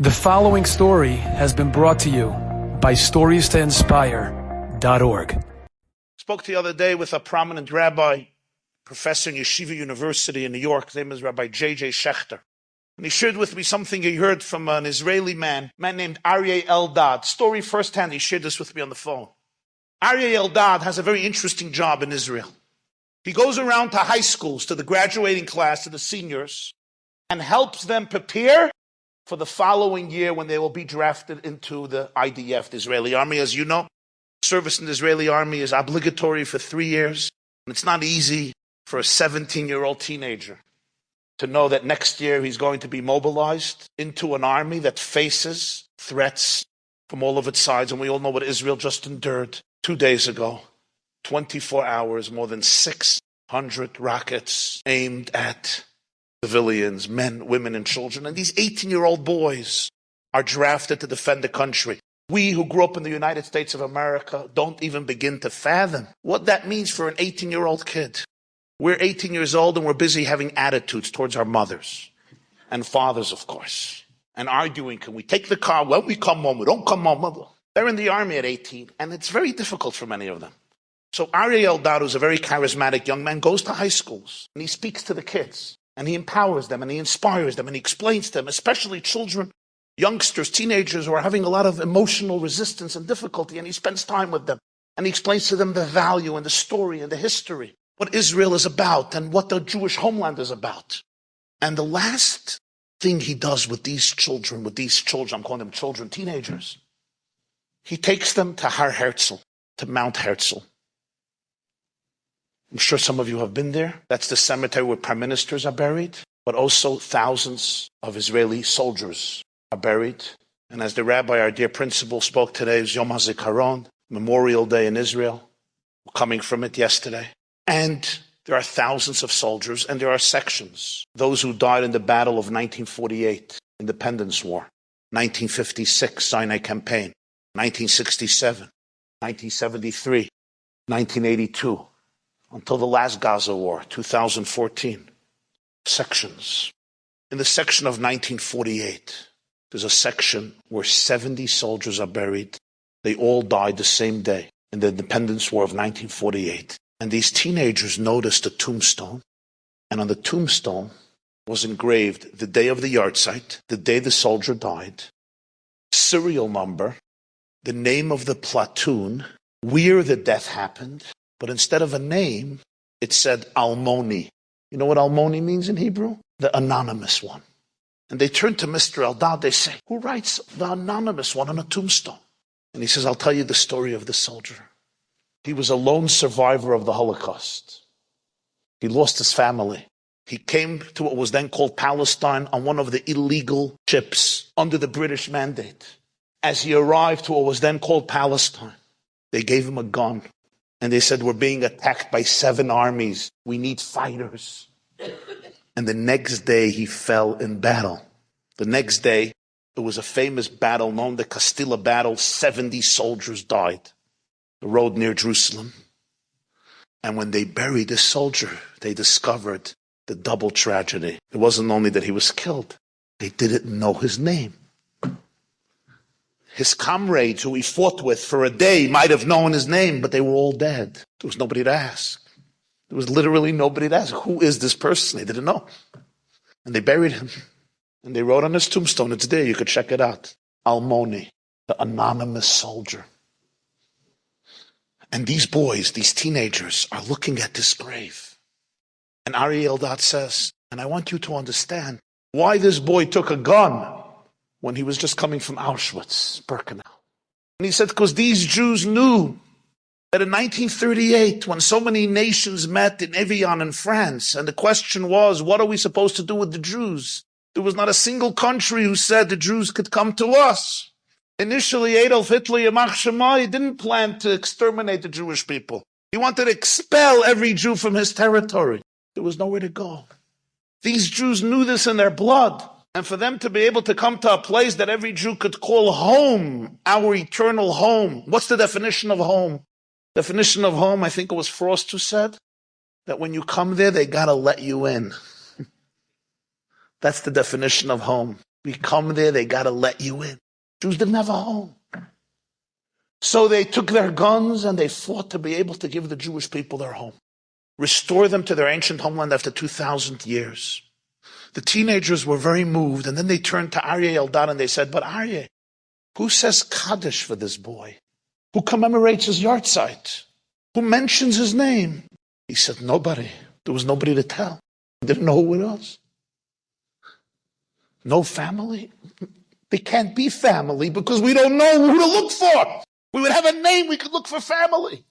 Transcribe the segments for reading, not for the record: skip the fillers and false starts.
The following story has been brought to you by StoriesToInspire.org. Spoke the other day with a prominent rabbi, professor in Yeshiva University in New York. His name is Rabbi YY Jacobson. And he shared with me something he heard from an Israeli man named Aryeh Eldad. Story firsthand, he shared this with me on the phone. Aryeh Eldad has a very interesting job in Israel. He goes around to high schools, to the graduating class, to the seniors, and helps them prepare for the following year when they will be drafted into the IDF, the Israeli army. As you know, service in the Israeli army is obligatory for 3 years. And it's not easy for a 17-year-old teenager to know that next year he's going to be mobilized into an army that faces threats from all of its sides. And we all know what Israel just endured 2 days ago. 24 hours, more than 600 rockets aimed at civilians, men, women, and children. And these 18-year-old boys are drafted to defend the country. We who grew up in the United States of America don't even begin to fathom what that means for an 18-year-old kid. We're 18 years old and we're busy having attitudes towards our mothers and fathers, of course, and arguing, can we take the car when we come home? We don't come home. They're in the army at 18, and it's very difficult for many of them. So Aryeh Eldad, who's a very charismatic young man, goes to high schools and he speaks to the kids. And he empowers them and he inspires them and he explains to them, especially children, youngsters, teenagers who are having a lot of emotional resistance and difficulty. And he spends time with them and he explains to them the value and the story and the history, what Israel is about and what the Jewish homeland is about. And the last thing he does with these children, I'm calling them children, teenagers, he takes them to Har Herzl, to Mount Herzl. I'm sure some of you have been there. That's the cemetery where prime ministers are buried, but also thousands of Israeli soldiers are buried. And as the rabbi, our dear principal, spoke today, is Yom HaZikaron, Memorial Day in Israel, coming from it yesterday. And there are thousands of soldiers, and there are sections. Those who died in the battle of 1948, Independence War, 1956, Sinai Campaign, 1967, 1973, 1982. Until the last Gaza war, 2014, sections. In the section of 1948, there's a section where 70 soldiers are buried. They all died the same day in the Independence War of 1948. And these teenagers noticed a tombstone, and on the tombstone was engraved the day of the yahrzeit, the day the soldier died, serial number, the name of the platoon, where the death happened. But instead of a name, it said Almoni. You know what Almoni means in Hebrew? The anonymous one. And they turn to Mr. Eldad, they say, who writes the anonymous one on a tombstone? And he says, I'll tell you the story of the soldier. He was a lone survivor of the Holocaust. He lost his family. He came to what was then called Palestine on one of the illegal ships under the British mandate. As he arrived to what was then called Palestine, they gave him a gun. And they said, we're being attacked by 7 armies. We need fighters. And the next day he fell in battle. The next day, it was a famous battle known the Castilla battle. 70 soldiers died. The road near Jerusalem. And when they buried this soldier, they discovered the double tragedy. It wasn't only that he was killed. They didn't know his name. His comrades who he fought with for a day might have known his name, but they were all dead. There was nobody to ask. There was literally nobody to ask. Who is this person? They didn't know. And they buried him. And they wrote on his tombstone, it's there, you could check it out. Almoni, the anonymous soldier. And these boys, these teenagers, are looking at this grave. And Aryeh Eldad says, and I want you to understand why this boy took a gun when he was just coming from Auschwitz, Birkenau. And he said, because these Jews knew that in 1938, when so many nations met in Evian in France, and the question was, what are we supposed to do with the Jews? There was not a single country who said the Jews could come to us. Initially, Adolf Hitler, Yamach Shemai, didn't plan to exterminate the Jewish people. He wanted to expel every Jew from his territory. There was nowhere to go. These Jews knew this in their blood. And for them to be able to come to a place that every Jew could call home, our eternal home. What's the definition of home? Definition of home, I think it was Frost who said, that when you come there, they gotta let you in. That's the definition of home. We come there, they got to let you in. Jews didn't have a home. So they took their guns and they fought to be able to give the Jewish people their home. Restore them to their ancient homeland after 2,000 years. The teenagers were very moved, and then they turned to Aryeh Eldad and they said, but Aryeh, who says Kaddish for this boy? Who commemorates his yahrzeit? Who mentions his name? He said, nobody. There was nobody to tell. They didn't know who it was. No family? They can't be family because we don't know who to look for. We would have a name, we could look for family.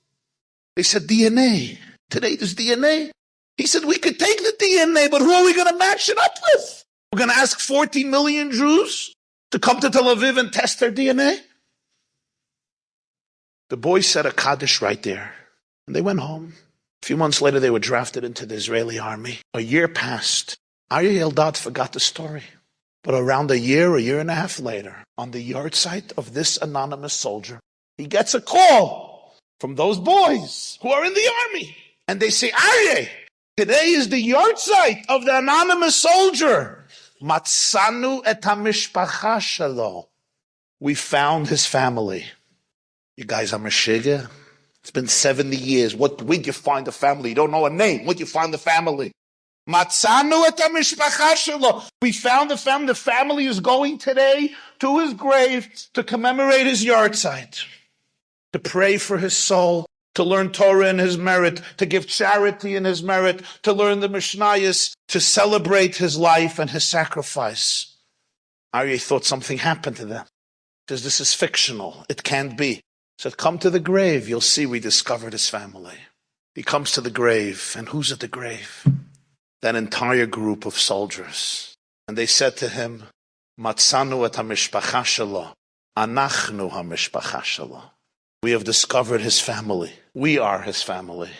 They said DNA. Today there's DNA. He said we could take the DNA, but who are we going to match it up with? We're going to ask 40 million Jews to come to Tel Aviv and test their DNA? The boys said a Kaddish right there. And they went home. A few months later, they were drafted into the Israeli army. A year passed. Aryeh Eldad forgot the story. But around a year and a half later, on the yahrzeit of this anonymous soldier, he gets a call from those boys who are in the army. And they say, Aryeh, today is the yahrzeit of the anonymous soldier. Matzanu et hamishpacha shelo. We found his family. You guys are Meshiga? It's been 70 years. Where'd you find the family? You don't know a name. Where'd you find the family? Matzanu et hamishpacha shelo. We found the family. The family is going today to his grave to commemorate his yahrzeit, to pray for his soul, to learn Torah in his merit, to give charity in his merit, to learn the Mishnayos, to celebrate his life and his sacrifice. Aryeh thought something happened to them. He says, this is fictional. It can't be. He said, come to the grave. You'll see we discovered his family. He comes to the grave. And who's at the grave? That entire group of soldiers. And they said to him, Matzanu et hamishpacha shelo. Anachnu hamishpacha shelo. We have discovered his family. We are his family.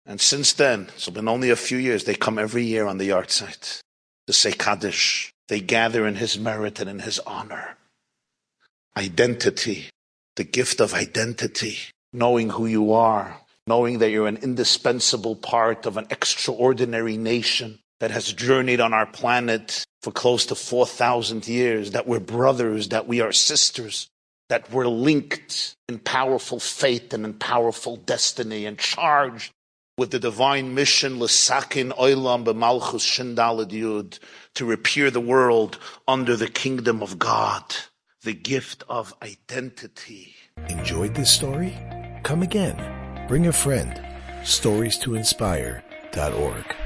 And since then, it's been only a few years, they come every year on the yahrzeit to say Kaddish. They gather in his merit and in his honor. Identity, the gift of identity, knowing who you are, knowing that you're an indispensable part of an extraordinary nation that has journeyed on our planet for close to 4,000 years, that we're brothers, that we are sisters, that we're linked in powerful faith and in powerful destiny and charged with the divine mission, L'sakin oilam b'malchus shindalad yud, to repair the world under the kingdom of God, the gift of identity. Enjoyed this story? Come again. Bring a friend. StoriesToInspire.org